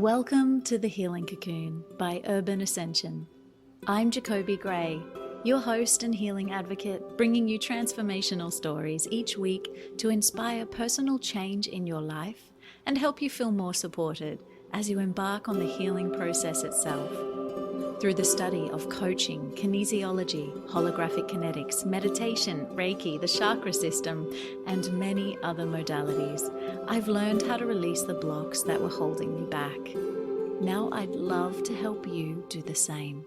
Welcome to The Healing Cocoon by Urban Ascension. I'm Jacoby Gray, your host and healing advocate, bringing you transformational stories each week to inspire personal change in your life and help you feel more supported as you embark on the healing process itself. Through the study of coaching, kinesiology, holographic kinetics, meditation, Reiki, the chakra system, and many other modalities, I've learned how to release the blocks that were holding me back. Now I'd love to help you do the same.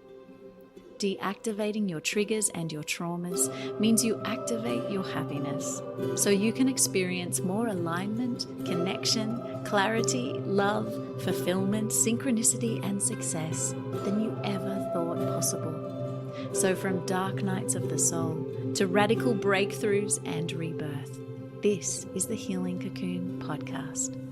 Deactivating your triggers and your traumas means you activate your happiness so you can experience more alignment, connection, clarity, love, fulfillment, synchronicity, and success than you ever thought possible. So from dark nights of the soul to radical breakthroughs and rebirth, this is the Healing Cocoon podcast.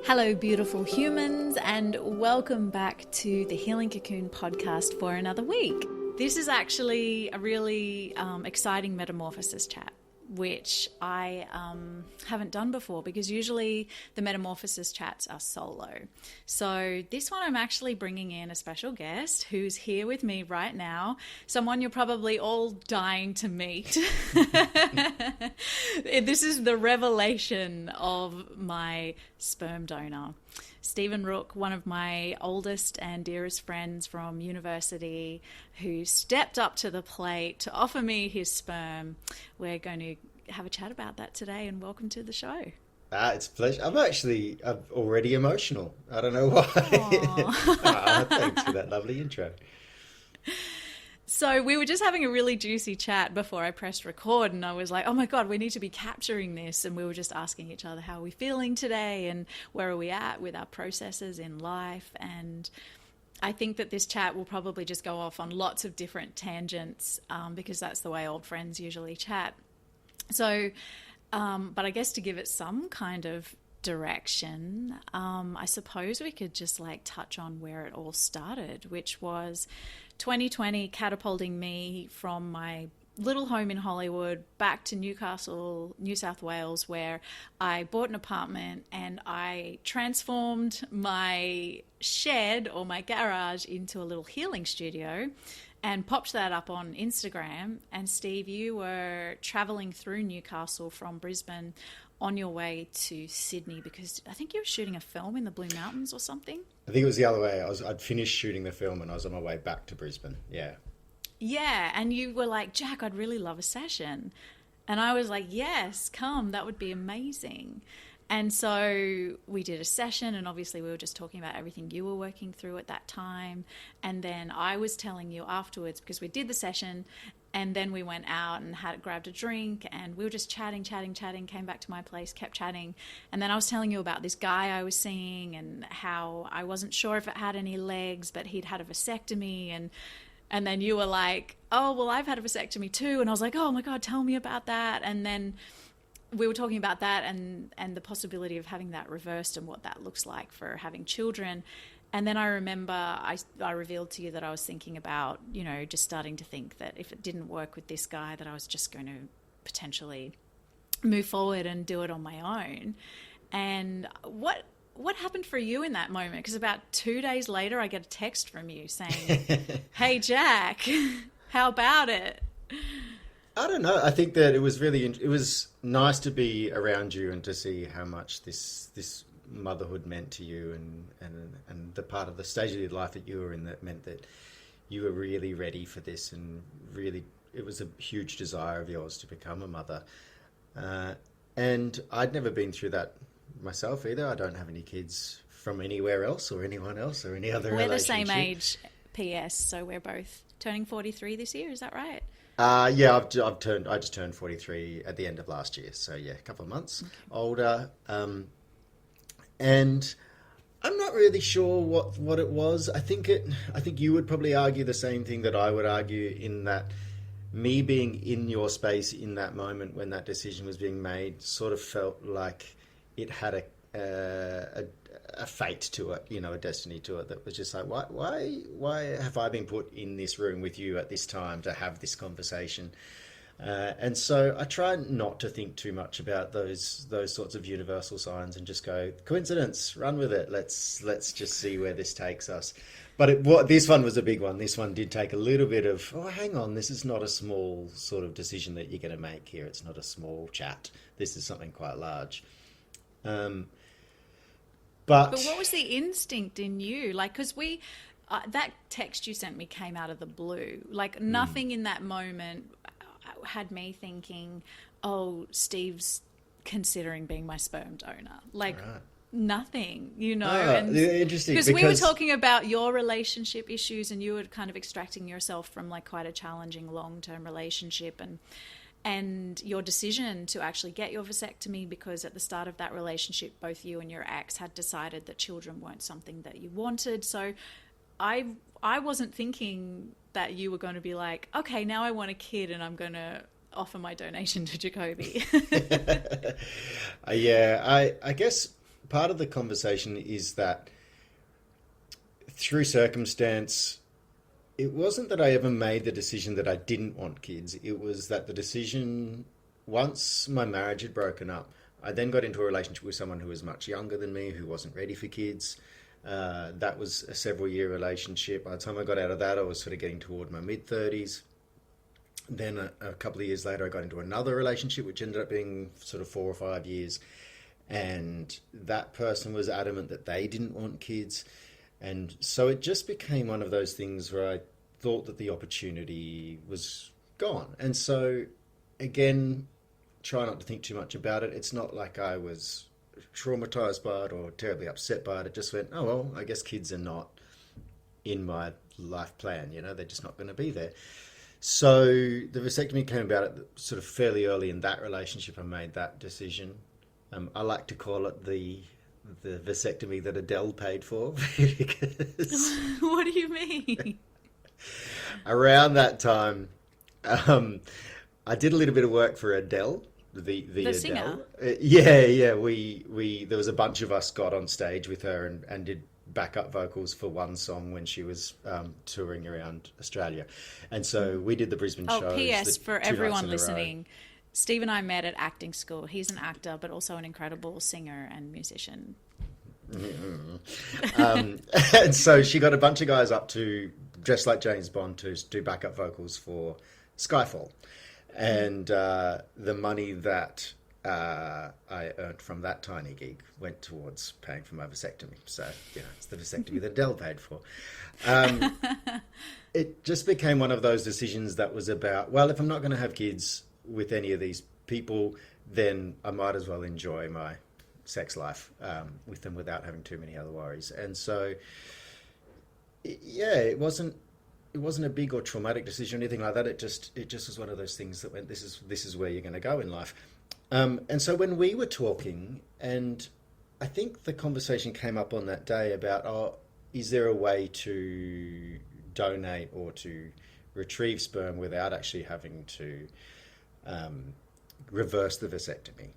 Hello, beautiful humans, and welcome back to the Healing Cocoon podcast for another week. This is actually a really exciting Metamorphosis chat, which I haven't done before because usually the Metamorphosis chats are solo. So this one I'm actually bringing in a special guest who's here with me right now, someone you're probably all dying to meet. This is the revelation of my sperm donor. Rooke, one of my oldest and dearest friends from university, who stepped up to the plate to offer me his sperm. We're going to have a chat about that today, and welcome to the show. It's a pleasure. I'm already emotional. I don't know why. Thanks for that lovely intro. So we were just having a really juicy chat before I pressed record, and I was like, oh my God, we need to be capturing this. And we were just asking each other, how are we feeling today? And where are we at with our processes in life? And I think that this chat will probably just go off on lots of different tangents because that's the way old friends usually chat. So, but I guess to give it some kind of direction, I suppose we could just touch on where it all started, which was 2020 catapulting me from my little home in Hollywood back to Newcastle, New South Wales, where I bought an apartment and I transformed my shed or my garage into a little healing studio and popped that up on Instagram. And Steve, you were traveling through Newcastle from Brisbane on your way to Sydney because I think you were shooting a film in the Blue Mountains or something. I think it was the other way. I'd finished shooting the film and I was on my way back to Brisbane. Yeah, and you were like, Jack, I'd really love a session. And I was like, yes, come, that would be amazing. And so we did a session, and obviously we were just talking about everything you were working through at that time. And then I was telling you afterwards, because we did the session, and then we went out and grabbed a drink, and we were just chatting, came back to my place, kept chatting. And then I was telling you about this guy I was seeing and how I wasn't sure if it had any legs, but he'd had a vasectomy. And then you were like, oh, well, I've had a vasectomy too. And I was like, oh my God, tell me about that. And then we were talking about that and the possibility of having that reversed and what that looks like for having children. And then I remember I revealed to you that I was thinking about, just starting to think that if it didn't work with this guy, that I was just going to potentially move forward and do it on my own. And what happened for you in that moment? Because about 2 days later, I get a text from you saying, hey, Jack, how about it? I don't know. I think that it was it was nice to be around you and to see how much this motherhood meant to you and the part of the stage of your life that you were in that meant that you were really ready for this, and really it was a huge desire of yours to become a mother. And I'd never been through that myself either. I don't have any kids from anywhere else or anyone else or any other relationship. We're the same age, PS, so we're both turning 43 this year, is that right? Yeah, I just turned 43 at the end of last year, so yeah, a couple of months older. And I'm not really sure what it was. I think you would probably argue the same thing that I would argue, in that me being in your space in that moment when that decision was being made sort of felt like it had a a fate to it, you know, a destiny to it, that was just like, why have I been put in this room with you at this time to have this conversation? And so I try not to think too much about those sorts of universal signs and just go, coincidence, run with it. Let's just see where this takes us. But this one was a big one. This one did take a little bit of, oh, hang on, this is not a small sort of decision that you're going to make here. It's not a small chat. This is something quite large. But what was the instinct in you? Like, because that text you sent me came out of the blue. Like, nothing in that moment had me thinking, oh, Steve's considering being my sperm donor. Like, right. Nothing, you know. And interesting. Because we were talking about your relationship issues, and you were kind of extracting yourself from like quite a challenging long-term relationship, and your decision to actually get your vasectomy, because at the start of that relationship, both you and your ex had decided that children weren't something that you wanted. So I wasn't thinking that you were going to be like, okay, now I want a kid and I'm going to offer my donation to Jacoby. Yeah, I guess part of the conversation is that through circumstance, it wasn't that I ever made the decision that I didn't want kids. It was that the decision, once my marriage had broken up, I then got into a relationship with someone who was much younger than me, who wasn't ready for kids. That was a several-year relationship. By the time I got out of that, I was sort of getting toward my mid-30s. Then a couple of years later, I got into another relationship, which ended up being sort of 4 or 5 years. And that person was adamant that they didn't want kids. And so it just became one of those things where I thought that the opportunity was gone. And so, again, try not to think too much about it. It's not like I was traumatized by it or terribly upset by it. It just went, oh, well, I guess kids are not in my life plan. You know, they're just not going to be there. So the vasectomy came about sort of fairly early in that relationship. I made that decision. I like to call it the vasectomy that Adele paid for. Because what do you mean? Around that time, I did a little bit of work for Adele, the Adele singer. Yeah. We there was a bunch of us got on stage with her and did backup vocals for one song when she was touring around Australia, and so we did the Brisbane shows. P.S. for everyone listening. Steve and I met at acting school. He's an actor, but also an incredible singer and musician. And so she got a bunch of guys up to dress like James Bond to do backup vocals for Skyfall. And the money that I earned from that tiny gig went towards paying for my vasectomy. So, you know, it's the vasectomy that Adele paid for. It just became one of those decisions that was about, well, if I'm not going to have kids with any of these people, then I might as well enjoy my sex life with them without having too many other worries. And so, yeah, it wasn't a big or traumatic decision or anything like that. It just was one of those things that went, this is where you're going to go in life. And so when we were talking, and I think the conversation came up on that day about, is there a way to donate or to retrieve sperm without actually having to reverse the vasectomy?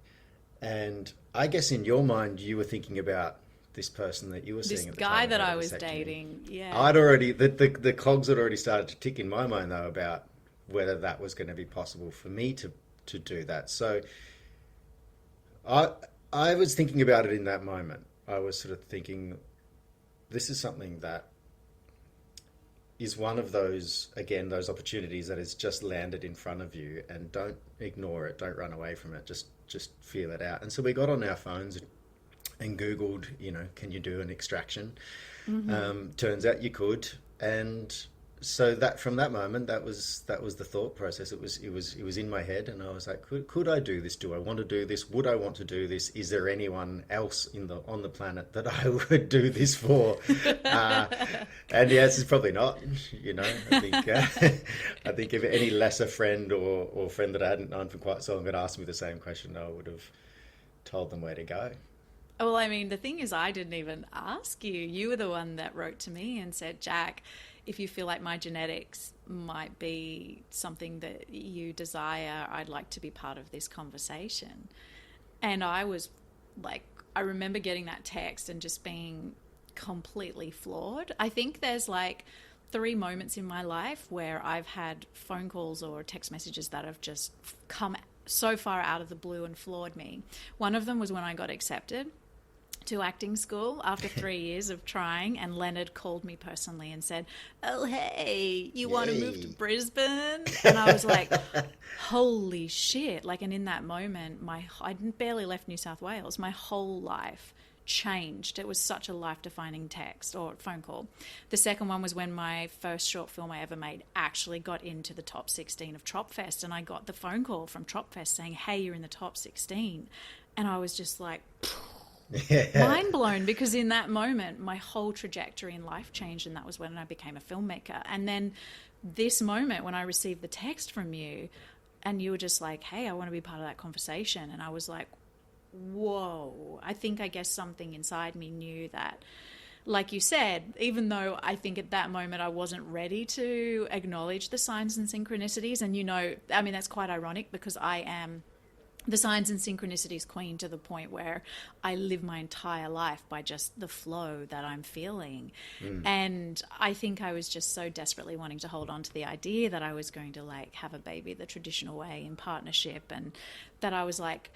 And I guess in your mind, you were thinking about this person that you were seeing at the time. This guy that I was dating, yeah. I'd already, the cogs had already started to tick in my mind, though, about whether that was going to be possible for me to do that. So I was thinking about it in that moment. I was sort of thinking, this is something that is one of those, again, those opportunities that has just landed in front of you, and don't ignore it, don't run away from it, just feel it out. And so we got on our phones and Googled, you know, can you do an extraction? Mm-hmm. Turns out you could. And so that from that moment, that was the thought process. It was in my head, and I was like, could I do this? Do I want to do this? Would I want to do this? Is there anyone else on the planet that I would do this for? And the answer is probably not. You know, I think if any lesser friend or friend that I hadn't known for quite so long had asked me the same question, I would have told them where to go. Well, I mean, the thing is, I didn't even ask you. You were the one that wrote to me and said, Jack, if you feel like my genetics might be something that you desire, I'd like to be part of this conversation. And I was like, I remember getting that text and just being completely floored. I think there's like 3 moments in my life where I've had phone calls or text messages that have just come so far out of the blue and floored me. One of them was when I got accepted to acting school after 3 years of trying, and Leonard called me personally and said, "Oh, hey, you want to move to Brisbane?" And I was like, holy shit. Like, and in that moment, I barely left New South Wales. My whole life changed. It was such a life-defining text or phone call. The second one was when my first short film I ever made actually got into the top 16 of Tropfest, and I got the phone call from Tropfest saying, "Hey, you're in the top 16." And I was just like... mind blown, because in that moment my whole trajectory in life changed, and that was when I became a filmmaker. And then this moment when I received the text from you and you were just like, "Hey, I want to be part of that conversation," and I was like, whoa. I guess something inside me knew that, like you said, even though I think at that moment I wasn't ready to acknowledge the signs and synchronicities, and I mean, that's quite ironic because I am the signs and synchronicities queen to the point where I live my entire life by just the flow that I'm feeling. And I think I was just so desperately wanting to hold on to the idea that I was going to like have a baby the traditional way in partnership, and that I was like,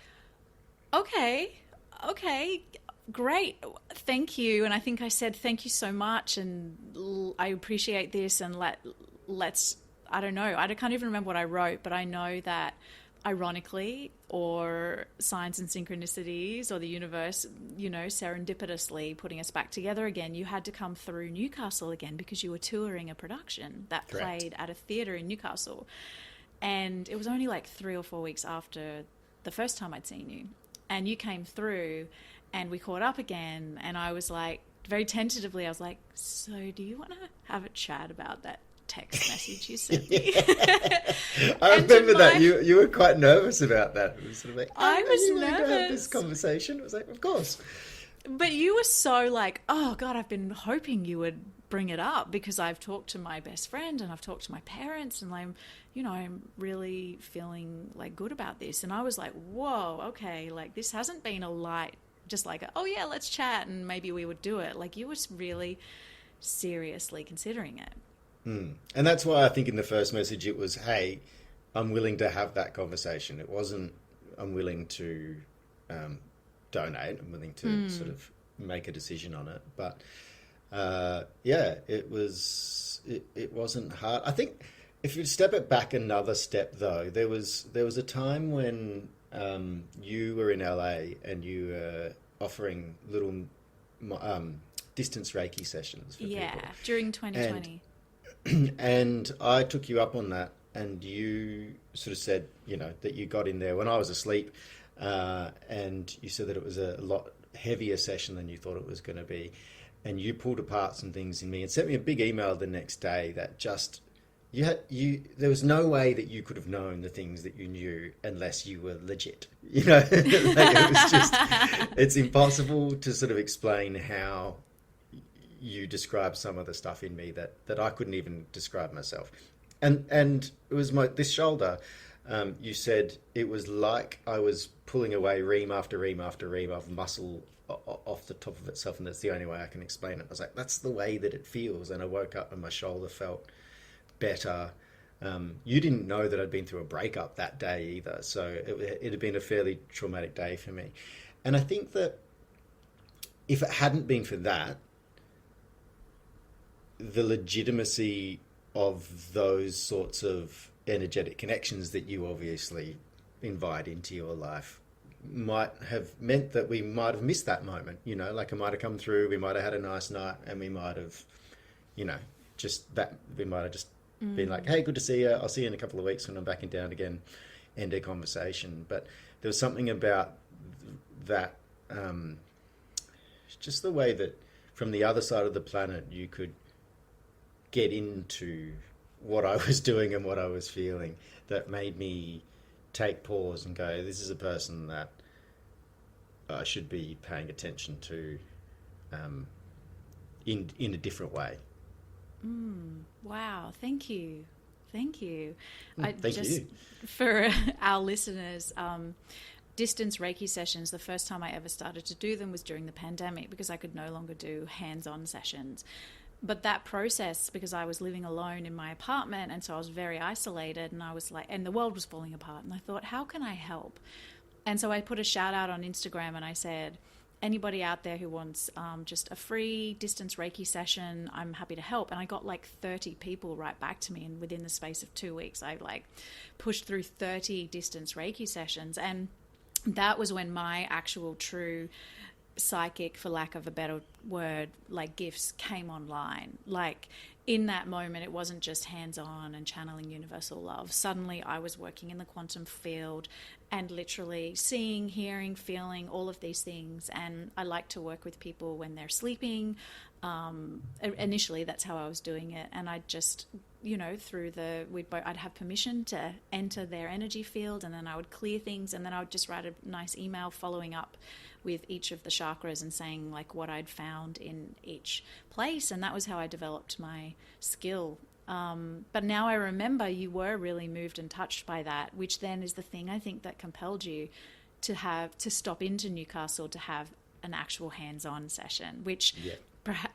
okay, great, thank you. And I think I said, "Thank you so much, and I appreciate this, and let's, I don't know, I can't even remember what I wrote, but I know that ironically, or signs and synchronicities, or the universe, serendipitously putting us back together again, you had to come through Newcastle again because you were touring a production that played at a theatre in Newcastle." And it was only like 3 or 4 weeks after the first time I'd seen you, and you came through and we caught up again, and I was like, very tentatively, I was like, "So do you want to have a chat about that text message you sent me?" I remember that you were quite nervous about that. It was sort of like, I was nervous to have this conversation. It was like, of course. But you were so like, "Oh God, I've been hoping you would bring it up because I've talked to my best friend and I've talked to my parents, and I'm really feeling like good about this." And I was like, whoa, okay, like this hasn't been a light, just like, "Oh yeah, let's chat and maybe we would do it." Like, you were really seriously considering it. And that's why I think in the first message it was, "Hey, I'm willing to have that conversation." It wasn't, "I'm willing to donate. I'm willing to sort of make a decision on it." But it wasn't hard. I think if you step it back another step, though, there was a time when you were in LA and you were offering little distance Reiki sessions for people. During 2020. And I took you up on that, and you sort of said, that you got in there when I was asleep, and you said that it was a lot heavier session than you thought it was going to be, and you pulled apart some things in me and sent me a big email the next day that just there was no way that you could have known the things that you knew unless you were legit. Like, it was just, it's impossible to sort of explain how you describe some of the stuff in me that I couldn't even describe myself. And it was this shoulder, you said it was like I was pulling away ream after ream after ream of muscle off the top of itself, and that's the only way I can explain it. I was like, that's the way that it feels. And I woke up and my shoulder felt better. You didn't know that I'd been through a breakup that day either, so it had been a fairly traumatic day for me. And I think that if it hadn't been for that, the legitimacy of those sorts of energetic connections that you obviously invite into your life might have meant that we might have missed that moment. Like, it might have come through, we might have had a nice night, and we might have, we might have just been like, "Hey, good to see you. I'll see you in a couple of weeks when I'm back in town again," end a conversation. But there was something about that, just the way that from the other side of the planet you could get into what I was doing and what I was feeling, that made me take pause and go, "This is a person that I should be paying attention to in a different way." Wow, thank you. Thank you. For our listeners, distance Reiki sessions, the first time I ever started to do them was during the pandemic, because I could no longer do hands-on sessions. But that process, because I was living alone in my apartment, and so I was very isolated, and I was like, and the world was falling apart, and I thought, how can I help? And so I put a shout out on Instagram, and I said, anybody out there who wants just a free distance Reiki session, I'm happy to help. And I got like 30 people right back to me, and within the space of 2 weeks, I like pushed through 30 distance Reiki sessions. And that was when my actual true psychic, for lack of a better word, like gifts came online. Like in that moment, it wasn't just hands-on and channeling universal love. Suddenly I was working in the quantum field and literally seeing, hearing, feeling all of these things. And I like to work with people when they're sleeping. Initially, that's how I was doing it. And I just, you know, I'd have permission to enter their energy field, and then I would clear things, and then I would just write a nice email following up with each of the chakras and saying like what I'd found in each place. And that was how I developed my skill. But now I remember you were really moved and touched by that, which then is the thing I think that compelled you to stop into Newcastle to have an actual hands-on session, which perhaps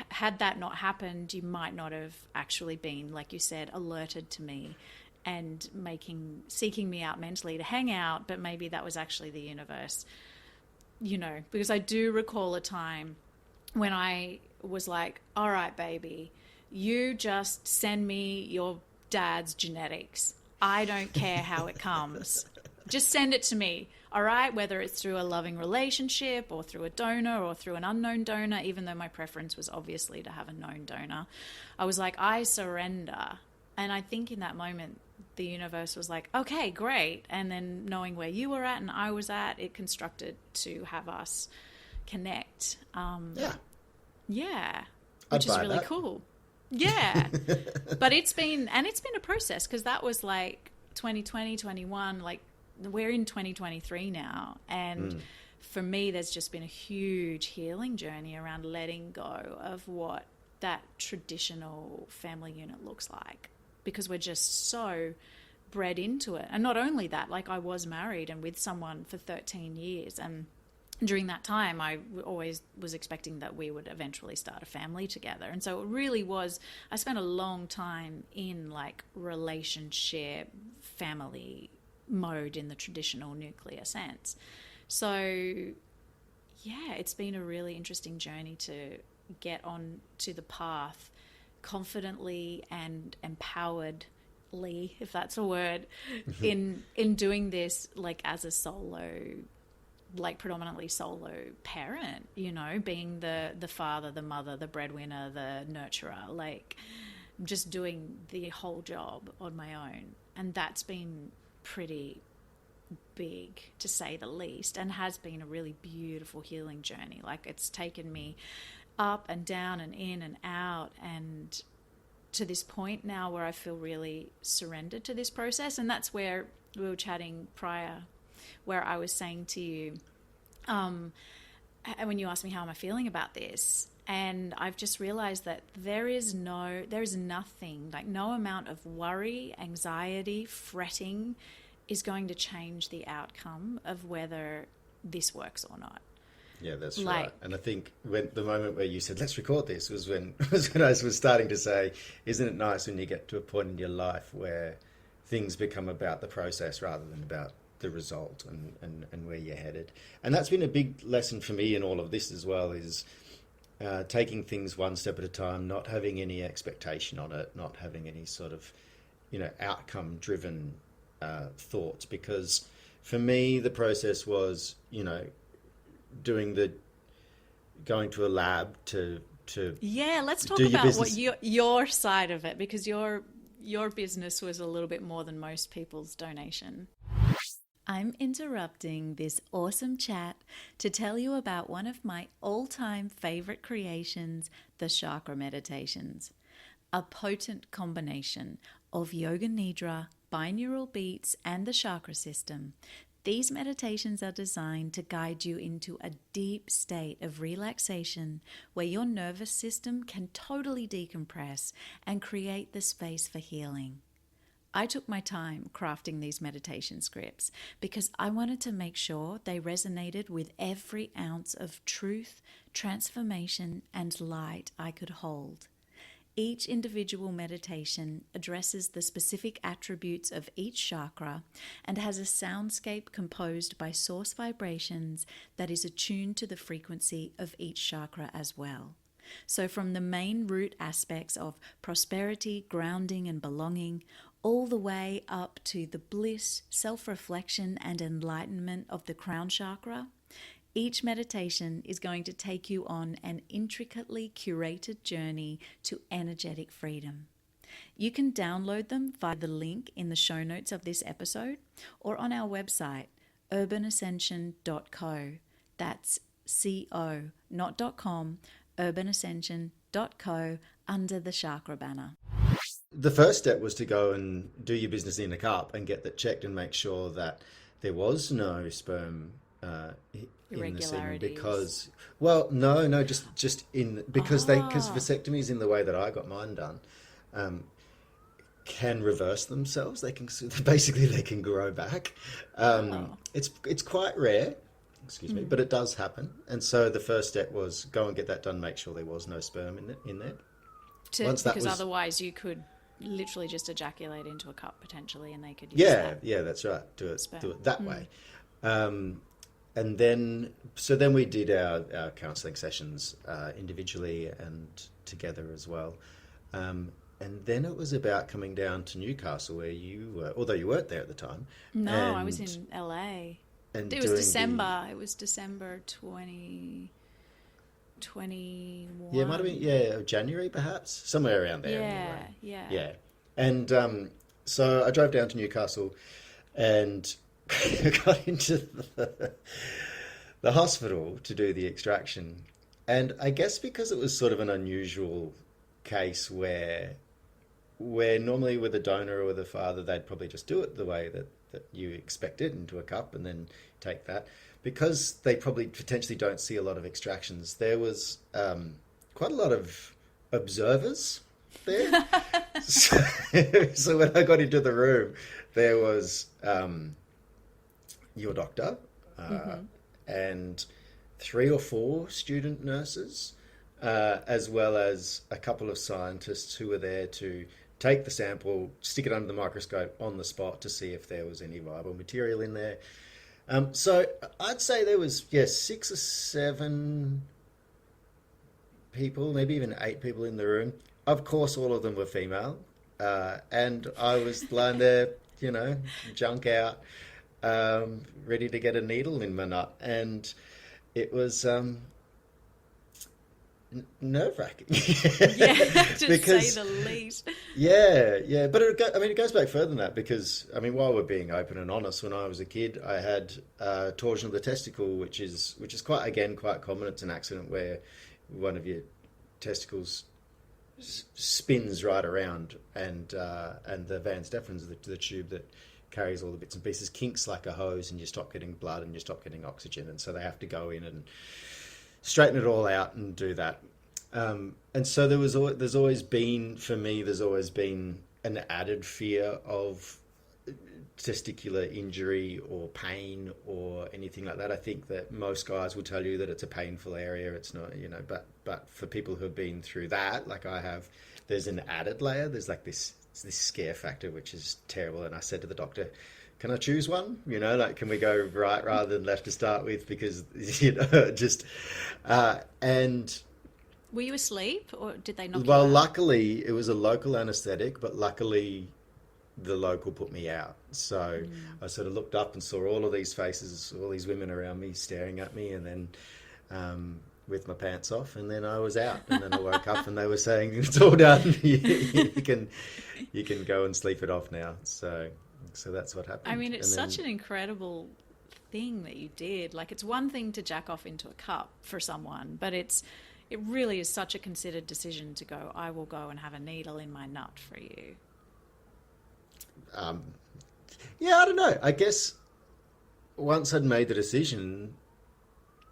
had that not happened, you might not have actually been, like you said, alerted to me and seeking me out mentally to hang out. But maybe that was actually the universe, you know, because I do recall a time when I was like, all right, baby, you just send me your dad's genetics. I don't care how it comes. Just send it to me. All right, whether it's through a loving relationship or through a donor or through an unknown donor, even though my preference was obviously to have a known donor, I was like, I surrender. And I think in that moment, the universe was like, okay, great. And then knowing where you were at and I was at, it constructed to have us connect. Yeah. Which is really cool. Yeah. But it's been a process, because that was like 2020, 21, like we're in 2023 now. And for me, there's just been a huge healing journey around letting go of what that traditional family unit looks like, because we're just so bred into it. And not only that, like I was married and with someone for 13 years, and during that time I always was expecting that we would eventually start a family together. And so it really was, I spent a long time in like relationship family mode in the traditional nuclear sense. So yeah, it's been a really interesting journey to get on to the path confidently and empoweredly, if that's a word, in doing this like as a solo, like predominantly solo parent, you know, being the father, the mother, the breadwinner, the nurturer, like just doing the whole job on my own. And that's been pretty big, to say the least, and has been a really beautiful healing journey. Like it's taken me up and down and in and out, and to this point now where I feel really surrendered to this process. And that's where we were chatting prior, where I was saying to you, when you asked me how am I feeling about this, and I've just realized that there is nothing, like no amount of worry, anxiety, fretting is going to change the outcome of whether this works or not. Yeah, that's right. And I think when the moment where you said, let's record this, was when I was starting to say, isn't it nice when you get to a point in your life where things become about the process rather than about the result and where you're headed. And that's been a big lesson for me in all of this as well, is taking things one step at a time, not having any expectation on it, not having any sort of, you know, outcome-driven thoughts. Because for me, the process was, you know, going to a lab to yeah, let's talk about what your side of it, because your business was a little bit more than most people's donation. I'm interrupting this awesome chat to tell you about one of my all-time favorite creations, the chakra meditations. A potent combination of yoga nidra, binaural beats, and the chakra system. These meditations are designed to guide you into a deep state of relaxation where your nervous system can totally decompress and create the space for healing. I took my time crafting these meditation scripts because I wanted to make sure they resonated with every ounce of truth, transformation, and light I could hold. Each individual meditation addresses the specific attributes of each chakra and has a soundscape composed by source vibrations that is attuned to the frequency of each chakra as well. So from the main root aspects of prosperity, grounding, and belonging, all the way up to the bliss, self-reflection, and enlightenment of the crown chakra, each meditation is going to take you on an intricately curated journey to energetic freedom. You can download them via the link in the show notes of this episode or on our website, urbanascension.co. That's C-O, not .com, urbanascension.co under the chakra banner. The first step was to go and do your business in a cup and get that checked and make sure that there was no sperm in the semen because, well, no, just in because vasectomies in the way that I got mine done can reverse themselves. They can grow back. It's quite rare, but it does happen. And so the first step was go and get that done. Make sure there was no sperm in there. Because otherwise you could literally just ejaculate into a cup potentially, and they could use that. Yeah, that's right. Do it that way. And then we did our counselling sessions individually and together as well. And then it was about coming down to Newcastle, where you were, although you weren't there at the time. No, I was in LA. And it was December. It was December 2021. Yeah, it might have been January perhaps, somewhere around there. Yeah, anyway. Yeah. And so I drove down to Newcastle and got into the hospital to do the extraction. And I guess because it was sort of an unusual case where normally with a donor or with a father, they'd probably just do it the way that you expect it, into a cup and then take that. Because they probably potentially don't see a lot of extractions, there was quite a lot of observers there. So when I got into the room, there was your doctor and 3 or 4 student nurses, as well as a couple of scientists who were there to take the sample, stick it under the microscope on the spot to see if there was any viable material in there. So I'd say there was 6 or 7 people, maybe even 8 people in the room. Of course, all of them were female, and I was lying there, junk out, ready to get a needle in my nut, and it was nerve-wracking. To because, say the least. Yeah, but it goes back further than that, because while we're being open and honest, when I was a kid, I had torsion of the testicle, which is quite common. It's an accident where one of your testicles spins right around, and the vas deferens, the tube that carries all the bits and pieces, kinks like a hose, and you stop getting blood and you stop getting oxygen, and so they have to go in and straighten it all out and do that. And so there's always been an added fear of testicular injury or pain or anything like that. I think that most guys will tell you that it's a painful area. It's not, but for people who have been through that, like I have, there's an added layer. There's like this scare factor, which is terrible. And I said to the doctor, can I choose one? Can we go right rather than left to start with? Because, and... Were you asleep, or did they knock you out? Well, luckily, it was a local anaesthetic, but luckily the local put me out. So I sort of looked up and saw all of these faces, all these women around me staring at me, and then with my pants off, and then I was out. And then I woke up and they were saying, it's all done. you can go and sleep it off now. So that's what happened. I mean, it's such an incredible thing that you did. Like, it's one thing to jack off into a cup for someone, but it really is such a considered decision to go, I will go and have a needle in my nut for you. Yeah, I don't know. I guess once I'd made the decision,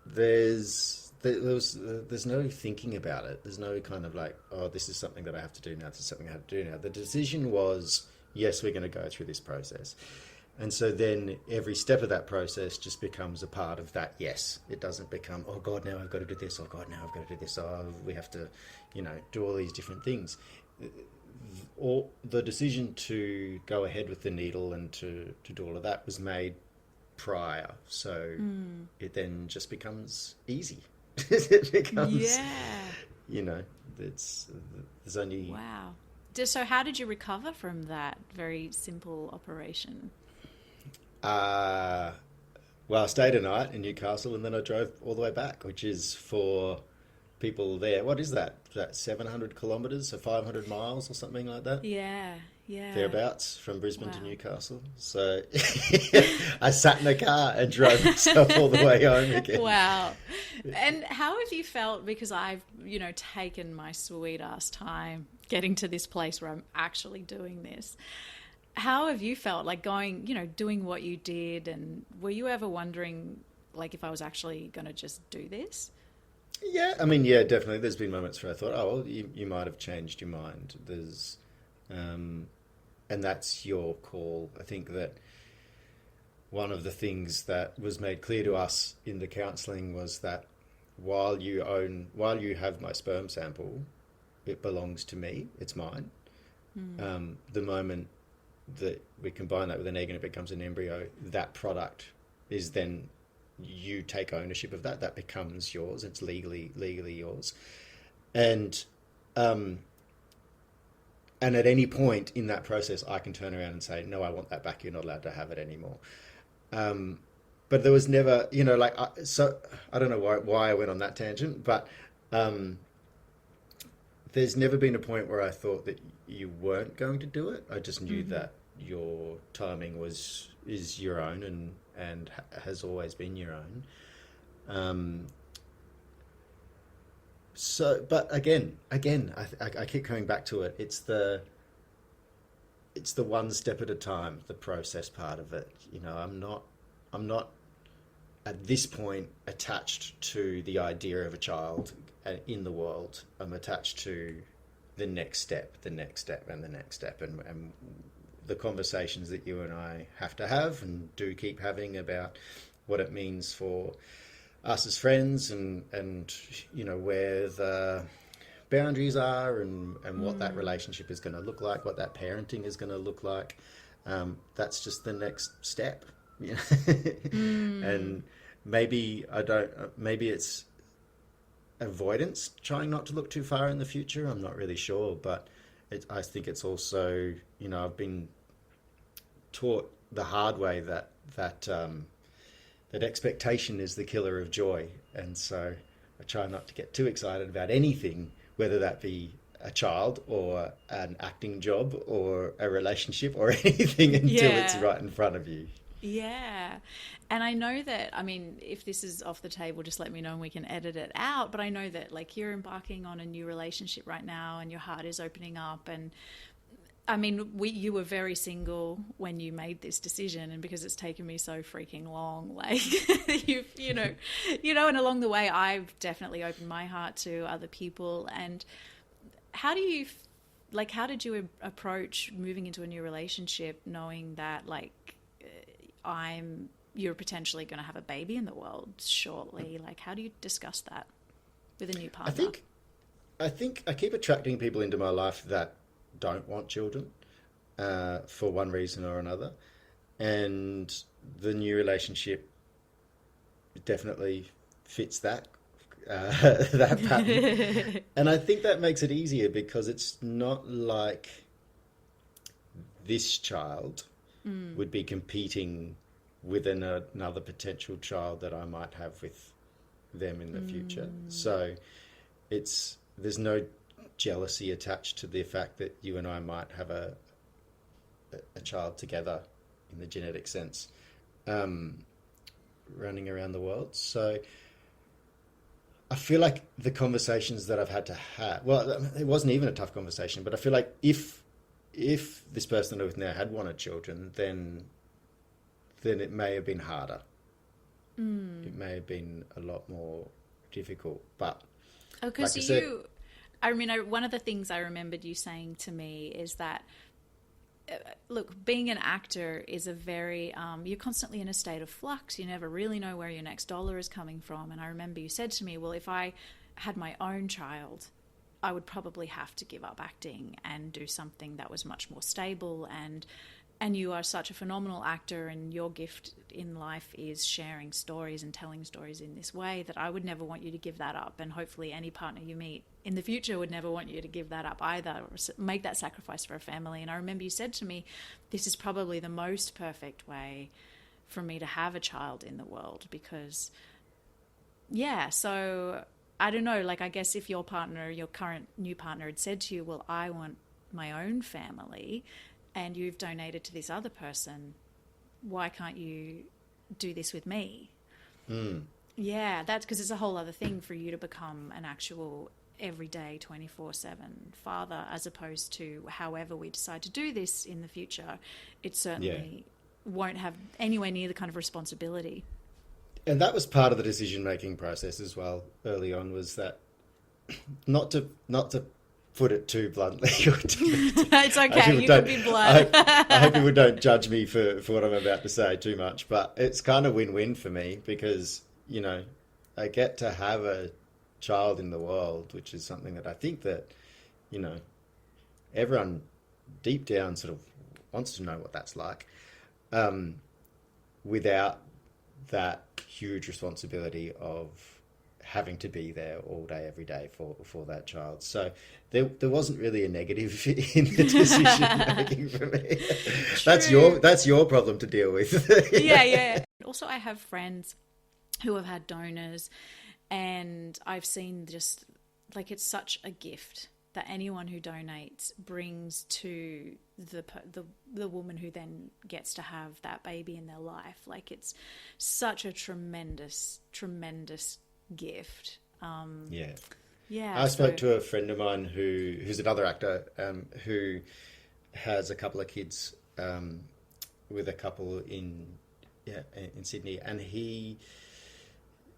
there's no thinking about it. There's no kind of like, oh, this is something that I have to do now. This is something I have to do now. The decision was yes, we're going to go through this process. And so then every step of that process just becomes a part of that yes. It doesn't become, oh God, now I've got to do this. Oh God, now I've got to do this. Oh, we have to, do all these different things. Or the decision to go ahead with the needle and to do all of that was made prior. So it then just becomes easy. It becomes, there's only... Wow. So how did you recover from that very simple operation? Well, I stayed a night in Newcastle and then I drove all the way back, which is for people there. What is that? Is that 700 kilometres, so 500 miles or something like that? Yeah. Thereabouts, from Brisbane to Newcastle. So I sat in a car and drove myself all the way home again. Wow. And how have you felt? Because I've, taken my sweet ass time getting to this place where I'm actually doing this. How have you felt, like going, doing what you did? And were you ever wondering, like, if I was actually going to just do this? Yeah, I mean, yeah, definitely. There's been moments where I thought, oh, well, you might have changed your mind. There's... and that's your call. I think that one of the things that was made clear to us in the counselling was that while you have my sperm sample, it belongs to me. It's mine. The moment that we combine that with an egg and it becomes an embryo, that product is then, you take ownership of that. That becomes yours. It's legally yours. And at any point in that process, I can turn around and say, no, I want that back. You're not allowed to have it anymore. But there was never, so I don't know why I went on that tangent, but there's never been a point where I thought that you weren't going to do it. I just knew that your timing is your own and has always been your own. So, but again, I keep coming back to it. It's the one step at a time, the process part of it. I'm not at this point attached to the idea of a child in the world. I'm attached to the next step, and the next step, and the conversations that you and I have to have and do keep having about what it means for us as friends and where the boundaries are and what that relationship is going to look like, what that parenting is going to look like. That's just the next step. And maybe it's avoidance, trying not to look too far in the future. I'm not really sure, but I think it's also, I've been taught the hard way that expectation is the killer of joy. And so I try not to get too excited about anything, whether that be a child or an acting job or a relationship or anything until it's right in front of you. Yeah. And I know that, if this is off the table, just let me know and we can edit it out. But I know that, like, you're embarking on a new relationship right now and your heart is opening up. And you were very single when you made this decision, and because it's taken me so freaking long, like, and along the way, I've definitely opened my heart to other people. And how did you approach moving into a new relationship, knowing that, like, you're potentially going to have a baby in the world shortly? Like, how do you discuss that with a new partner? I think I keep attracting people into my life that don't want children for one reason or another, and the new relationship definitely fits that pattern. And I think that makes it easier because it's not like this child would be competing with another potential child that I might have with them in the future. So there's no jealousy attached to the fact that you and I might have a child together in the genetic sense, running around the world. So I feel like the conversations that I've had to have, well, it wasn't even a tough conversation, but I feel like if this person I'm with now had wanted children, then it may have been harder. It may have been a lot more difficult. But because one of the things I remembered you saying to me is that look, being an actor is a very, you're constantly in a state of flux. You never really know where your next dollar is coming from. And I remember you said to me, well, if I had my own child, I would probably have to give up acting and do something that was much more stable. And you are such a phenomenal actor, and your gift in life is sharing stories and telling stories in this way, that I would never want you to give that up. And hopefully any partner you meet in the future would never want you to give that up either, or make that sacrifice for a family. And I remember you said to me, this is probably the most perfect way for me to have a child in the world, because, yeah, so I don't know, like, I guess if your partner, your current new partner, had said to you, well, I want my own family, and you've donated to this other person, why can't you do this with me? Yeah, that's because it's a whole other thing for you to become an actual everyday 24/7 father, as opposed to however we decide to do this in the future. It certainly won't have anywhere near the kind of responsibility. And that was part of the decision-making process as well early on, was that not to put it too bluntly. It's okay, you can be blunt. I hope people don't judge me for what I'm about to say too much, but it's kind of win-win for me, because, you know, I get to have a child in the world, which is something that I think that, you know, everyone deep down sort of wants to know what that's like, without that huge responsibility of having to be there all day, every day for that child. So there wasn't really a negative in the decision making for me. That's your problem to deal with. Yeah. Also, I have friends who have had donors, and I've seen just, like, it's such a gift that anyone who donates brings to the woman who then gets to have that baby in their life. Like, it's such a tremendous gift. I spoke to a friend of mine who's another actor, who has a couple of kids with a couple in Sydney, and he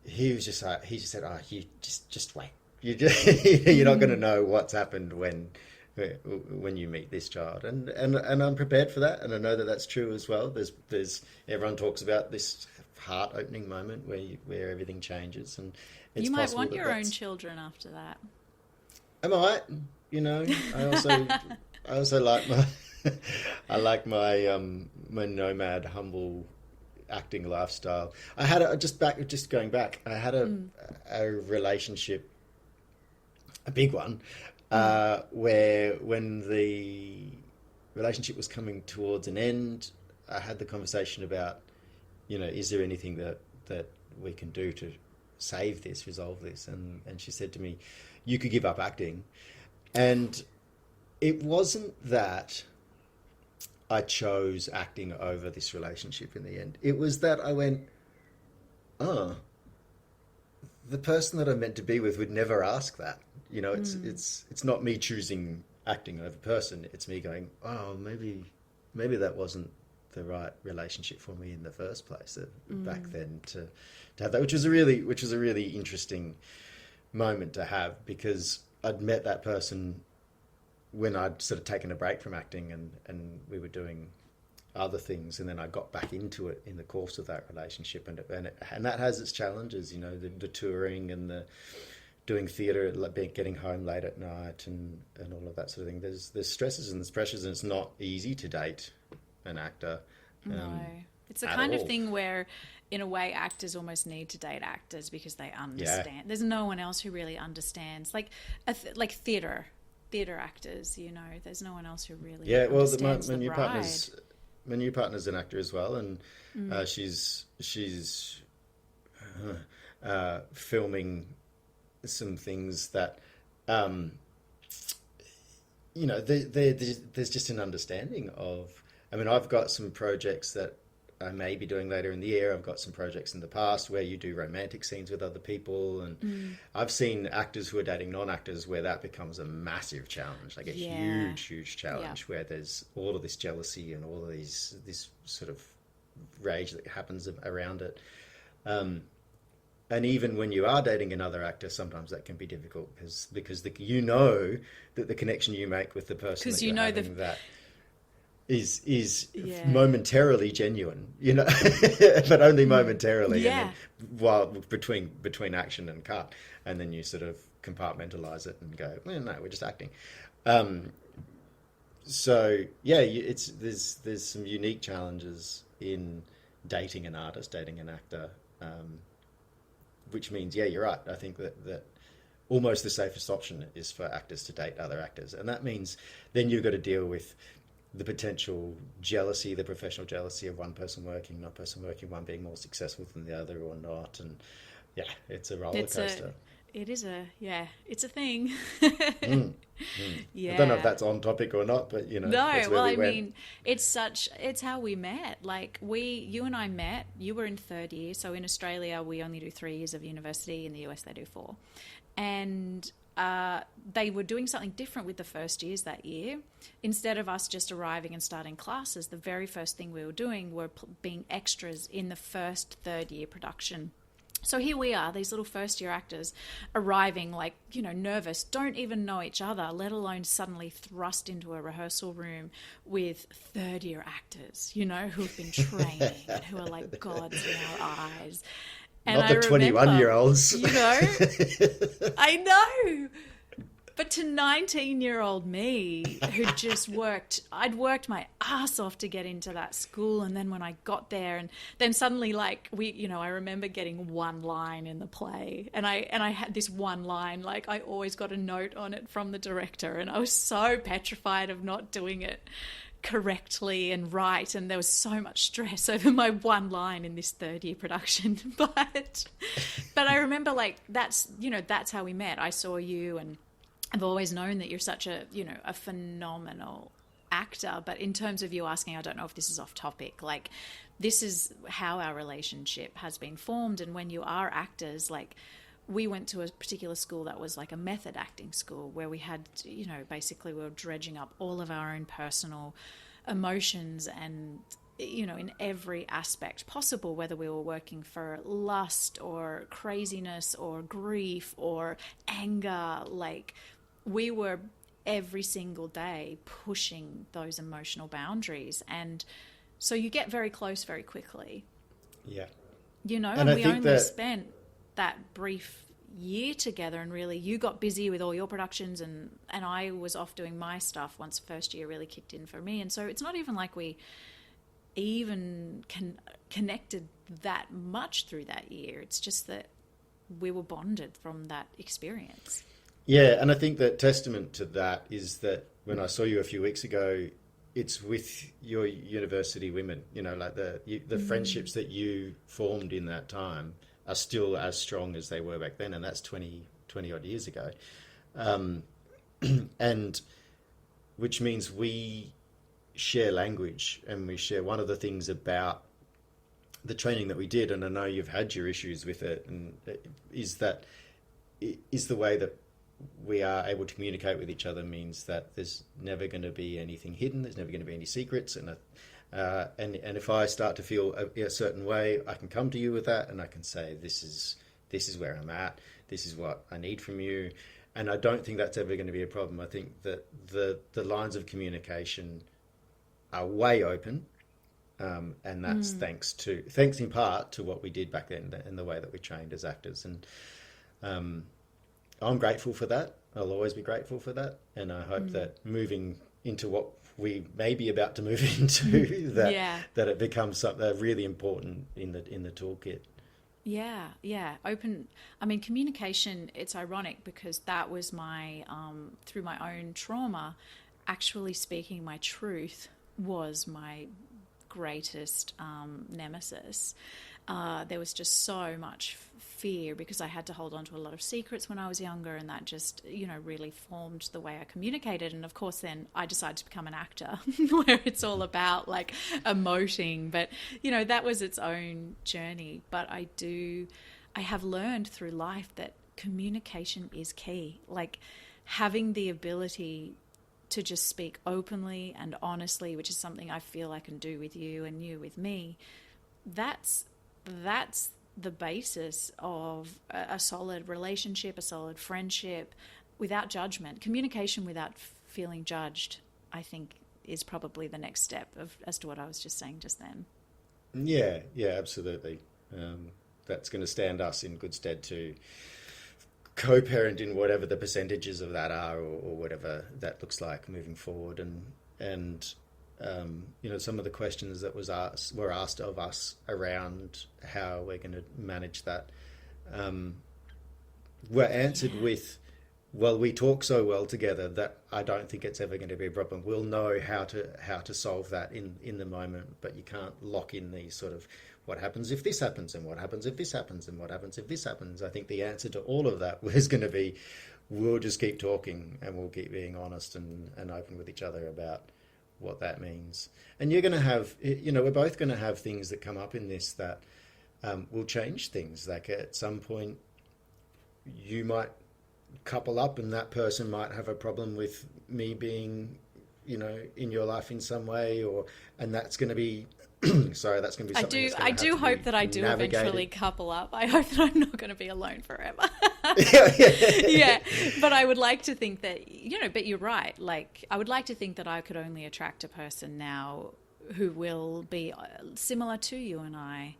was just like, he just said, "Oh, you just wait. You're not going to know what's happened when you meet this child," and I'm prepared for that, and I know that that's true as well. There's everyone talks about this heart-opening moment where everything changes, and it's you might want your own children after that. I might, you know. I also like my my nomad, humble acting lifestyle. I had going back. I had a relationship, a big one, where when the relationship was coming towards an end, I had the conversation about, you know, is there anything that we can do to save this, resolve this? And she said to me, you could give up acting. And it wasn't that I chose acting over this relationship in the end. It was that I went, oh, the person that I'm meant to be with would never ask that. You know, it's not me choosing acting over person. It's me going, oh, maybe that wasn't the right relationship for me in the first place back then to have that, which was a really interesting moment to have, because I'd met that person when I'd sort of taken a break from acting and we were doing other things, and then I got back into it in the course of that relationship, and that has its challenges, you know, the touring and the doing theatre, getting home late at night and all of that sort of thing. There's stresses and there's pressures, and it's not easy to date an actor. No. It's the kind of thing where, in a way, actors almost need to date actors because they understand. Yeah. There's no one else who really understands. Like theatre actors, you know, there's no one else who really understands the bride. My new partner's an actor as well, and she's filming some things that, you know, there's just an understanding of. I mean, I've got some projects that I may be doing later in the year. I've got some projects in the past where you do romantic scenes with other people, and I've seen actors who are dating non-actors where that becomes a massive challenge, like a huge challenge, where there's all of this jealousy and all of this sort of rage that happens around it. And even when you are dating another actor, sometimes that can be difficult because you know that the connection you make with the person, because you know that is momentarily genuine, but only momentarily. Yeah. And then, while between action and cut, and then you sort of compartmentalize it and go, well, no, we're just acting. So yeah, there's some unique challenges in dating an artist, dating an actor, which means, yeah, you're right. I think that almost the safest option is for actors to date other actors, and that means then you've got to deal with the potential jealousy, the professional jealousy of one person working, one being more successful than the other or not, and yeah, it's a roller coaster. It's a thing. Yeah. I don't know if that's on topic or not, but No, well, I mean, it's how we met. Like you and I met, you were in third year. So in Australia, we only do 3 years of university. In the US, they do 4. And they were doing something different with the first years that year. Instead of us just arriving and starting classes, the very first thing we were doing were being extras in the first third year production. So here we are, these little first year actors arriving like, nervous, don't even know each other, let alone suddenly thrust into a rehearsal room with third year actors, who've been training and who are like gods in our eyes. And not the 21-year-olds. I know. But to 19-year-old me, who just I'd worked my ass off to get into that school. And then when I got there, and then suddenly I remember getting one line in the play. And I had this one line, like I always got a note on it from the director. And I was so petrified of not doing it correctly and right, and there was so much stress over my one line in this third year production. But I remember that's how we met. I saw you, and I've always known that you're such a phenomenal actor. But in terms of you asking, I don't know if this is off topic, like this is how our relationship has been formed. And when you are actors, like we went to a particular school that was like a method acting school where we had, basically we were dredging up all of our own personal emotions and, in every aspect possible, whether we were working for lust or craziness or grief or anger, like we were every single day pushing those emotional boundaries. And so you get very close very quickly. Yeah. And we only spent that brief year together, and really you got busy with all your productions and I was off doing my stuff once first year really kicked in for me. And so it's not even like we even connected that much through that year. It's just that we were bonded from that experience. Yeah, and I think that testament to that is that when I saw you a few weeks ago, it's with your university women, like the friendships that you formed in that time are still as strong as they were back then, and that's 20 odd years ago. And which means we share language, and we share one of the things about the training that we did, and I know you've had your issues with it, and is the way that we are able to communicate with each other means that there's never going to be anything hidden, there's never going to be any secrets, and if I start to feel a certain way, I can come to you with that, and I can say, this is where I'm at, this is what I need from you. And I don't think that's ever going to be a problem. I think that the lines of communication are way open, and that's thanks in part to what we did back then and the way that we trained as actors. And I'm grateful for that. I'll always be grateful for that. And I hope that moving into what we may be about to move into, that it becomes something really important in the toolkit. Yeah. Open. I mean, communication, it's ironic because that was my, through my own trauma, actually speaking my truth was my greatest nemesis. There was just so much fear because I had to hold on to a lot of secrets when I was younger, and that just, really formed the way I communicated. And of course, then I decided to become an actor where it's all about like emoting, but that was its own journey. But I have learned through life that communication is key. Like having the ability to just speak openly and honestly, which is something I feel I can do with you and you with me. That's the basis of a solid relationship, a solid friendship, without judgment. Communication without feeling judged, I think, is probably the next step as to what I was just saying just then. Yeah, absolutely. That's going to stand us in good stead to co-parent in whatever the percentages of that are, or whatever that looks like moving forward. And some of the questions that were asked of us around how we're going to manage that were answered with, well, we talk so well together that I don't think it's ever going to be a problem. We'll know how to solve that in the moment, but you can't lock in these sort of, what happens if this happens, and what happens if this happens, and what happens if this happens. I think the answer to all of that was going to be, we'll just keep talking, and we'll keep being honest and open with each other about what that means. And you're going to have, we're both going to have things that come up in this that will change things. Like at some point, you might couple up and that person might have a problem with me being, in your life in some way, and that's going to be sorry, that's going to be something I do hope that I do navigated. Eventually couple up. I hope that I'm not going to be alone forever. Yeah, but I would like to think that, but you're right. Like, I would like to think that I could only attract a person now who will be similar to you and I.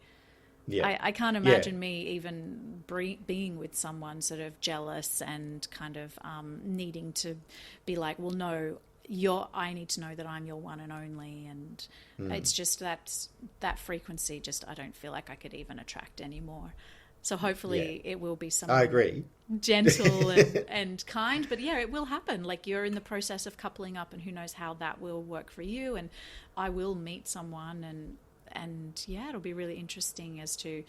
Yeah. I can't imagine me even being with someone sort of jealous and kind of needing to be like, well, no, I need to know that I'm your one and only. And it's just that frequency, just I don't feel like I could even attract anymore. So hopefully it will be someone I agree. Gentle and kind. But yeah, it will happen. Like, you're in the process of coupling up, and who knows how that will work for you. And I will meet someone, and yeah, it'll be really interesting as to,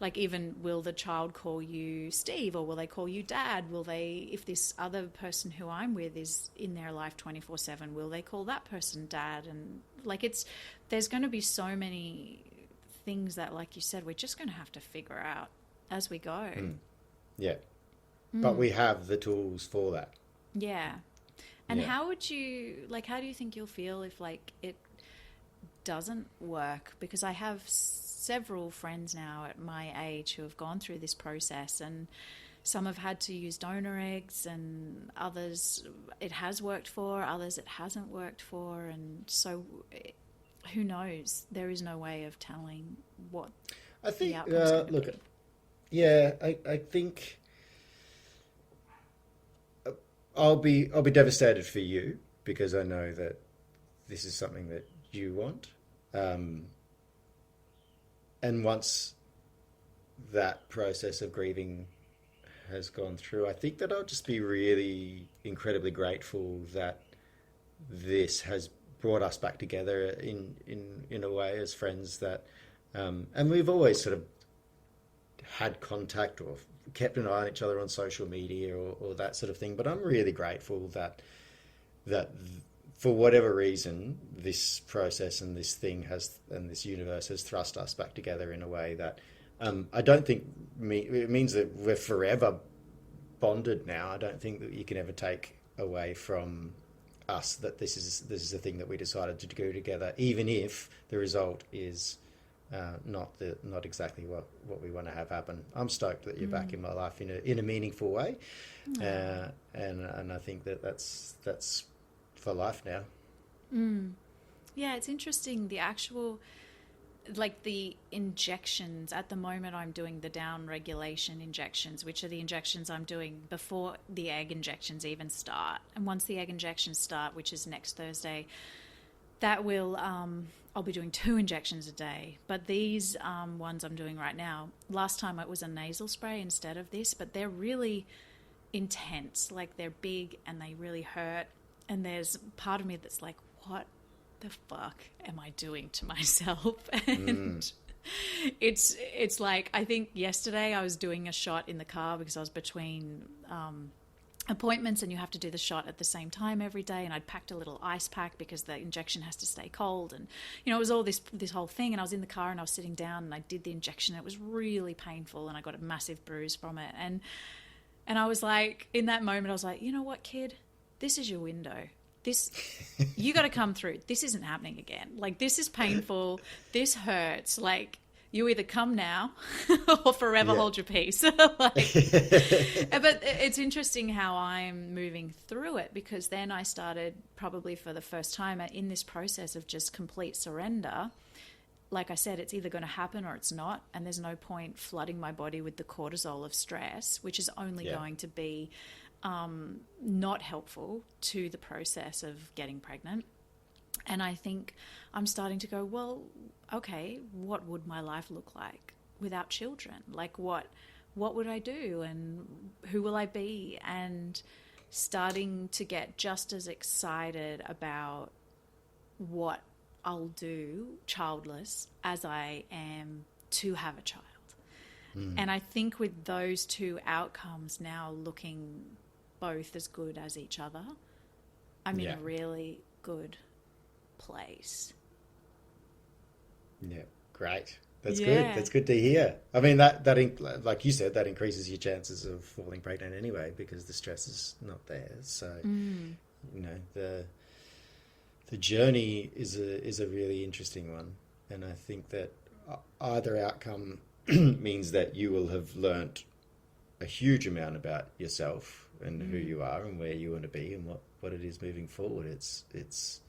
like, even will the child call you Steve, or will they call you Dad? Will they, if this other person who I'm with is in their life 24/7, will they call that person Dad? And like, there's going to be so many things that, like you said, we're just going to have to figure out as we go. Yeah. But we have the tools for that. Yeah. And how do you think you'll feel if, like, it doesn't work? Because I have several friends now at my age who have gone through this process, and some have had to use donor eggs, and others it has worked for, others it hasn't worked for. And so who knows? There is no way of telling what I think, the outcome's going to be. Yeah, I think I'll be devastated for you, because I know that this is something that you want. And once that process of grieving has gone through, I think that I'll just be really incredibly grateful that this has brought us back together in a way as friends, that and we've always sort of had contact or kept an eye on each other on social media or that sort of thing. But I'm really grateful that for whatever reason, this process and this thing and this universe has thrust us back together in a way that I don't think it means that we're forever bonded now. I don't think that you can ever take away from us that this is a thing that we decided to do together, even if the result is not exactly what we want to have happen. I'm stoked that you're back in my life in a meaningful way, and I think that's for life now. Yeah, it's interesting. The actual, like, the injections at the moment, I'm doing the down regulation injections, which are the injections I'm doing before the egg injections even start. And once the egg injections start, which is next Thursday, that will I'll be doing 2 injections a day. But these ones I'm doing right now, last time it was a nasal spray instead of this, but they're really intense. Like, they're big and they really hurt. And there's part of me that's like, what the fuck am I doing to myself? And it's like, I think yesterday I was doing a shot in the car because I was between appointments, and you have to do the shot at the same time every day. And I'd packed a little ice pack because the injection has to stay cold. And, it was all this whole thing. And I was in the car and I was sitting down and I did the injection. It was really painful and I got a massive bruise from it. And I was like, in that moment, I was like, you know what, kid? This is your window. You got to come through. This isn't happening again. Like, this is painful. This hurts. Like, you either come now or forever hold your peace. But it's interesting how I'm moving through it, because then I started, probably for the first time in this process of just complete surrender. Like I said, it's either going to happen or it's not, and there's no point flooding my body with the cortisol of stress, which is only going to be not helpful to the process of getting pregnant. And I think I'm starting to go, well, okay, what would my life look like without children? Like what would I do, and who will I be? And starting to get just as excited about what I'll do childless as I am to have a child. And I think with those two outcomes now looking both as good as each other, I'm in a really good place. Yeah, great. That's good. That's good to hear. I mean, that like you said, that increases your chances of falling pregnant anyway, because the stress is not there. So, you know, the journey is a really interesting one, and I think that either outcome means that you will have learnt a huge amount about yourself and who you are and where you want to be and what it is moving forward. It's this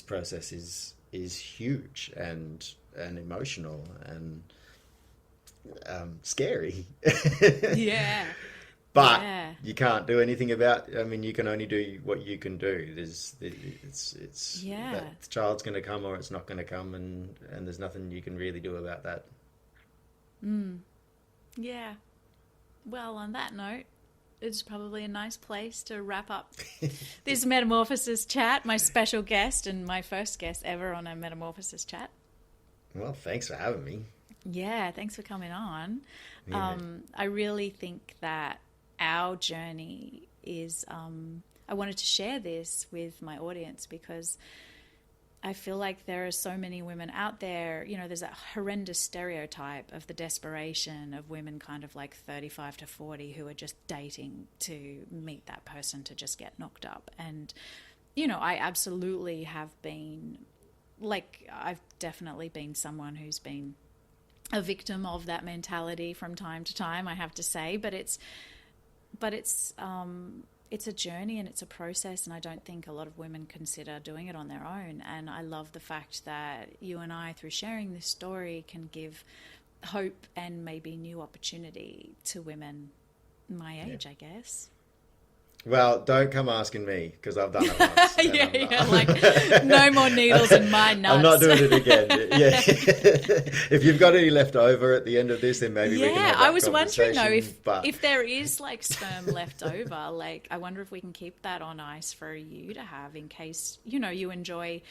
process is huge and emotional and scary. But you can't do anything about. I mean, you can only do what you can do. That child's going to come or it's not going to come, and there's nothing you can really do about that. Yeah. Well, on that note, it's probably a nice place to wrap up this Metamorphosis chat. My special guest and my first guest ever on a Metamorphosis chat. Well, thanks for having me. Yeah, thanks for coming on. Yeah. I really think that our journey is, I wanted to share this with my audience because I feel like there are so many women out there. You know, there's that horrendous stereotype of the desperation of women kind of like 35 to 40 who are just dating to meet that person to just get knocked up. And, you know, I absolutely have been, like, I've definitely been someone who's been a victim of that mentality from time to time, I have to say. But it's a journey and it's a process, and I don't think a lot of women consider doing it on their own. And I love the fact that you and I, through sharing this story, can give hope and maybe new opportunity to women my age, I guess. Well, don't come asking me, because I've done it once. Like, no more needles in my nuts. I'm not doing it again. Yeah. If you've got any left over at the end of this, then maybe we can have that I was wondering, though, if there is, like, sperm left over, like, I wonder if we can keep that on ice for you to have in case, you know, you enjoy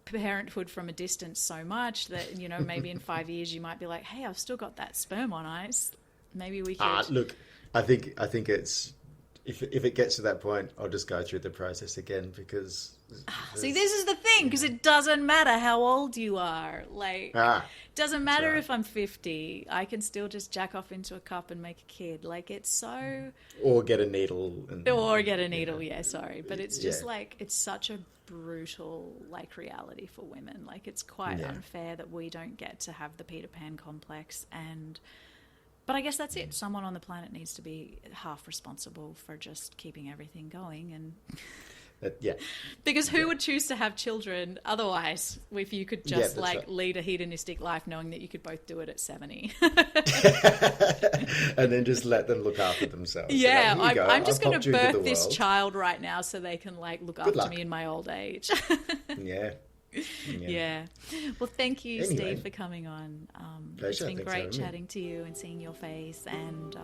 parenthood from a distance so much that, you know, maybe in 5 years you might be like, hey, I've still got that sperm on ice. Maybe we could... Look, I think it's... If it gets to that point, I'll just go through the process again, because... See, this is the thing, because it doesn't matter how old you are. Like, it doesn't matter if I'm 50. I can still just jack off into a cup and make a kid. Like, it's so... Or get a needle. Sorry. But it's just like, it's such a brutal, like, reality for women. Like, it's quite unfair that we don't get to have the Peter Pan complex. But I guess that's it. Someone on the planet needs to be half responsible for just keeping everything going. And because who would choose to have children otherwise if you could just lead a hedonistic life knowing that you could both do it at 70? And then just let them look after themselves. Yeah, like, I'm just going to birth this child right now so they can, like, look after me in my old age. Yeah. Well, thank you, Steve, for coming on. It's been great chatting to you and seeing your face. And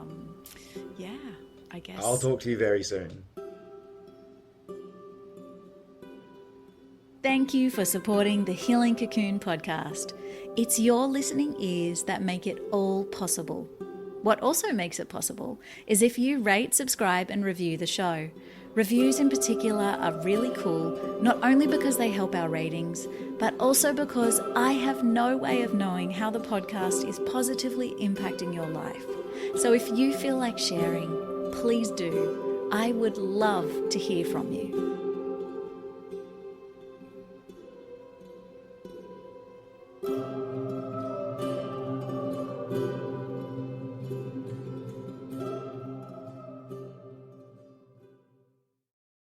I guess I'll talk to you very soon. Thank you for supporting the Healing Cocoon podcast. It's your listening ears that make it all possible. What also makes it possible is if you rate, subscribe, and review the show. Reviews in particular are really cool, not only because they help our ratings, but also because I have no way of knowing how the podcast is positively impacting your life. So if you feel like sharing, please do. I would love to hear from you.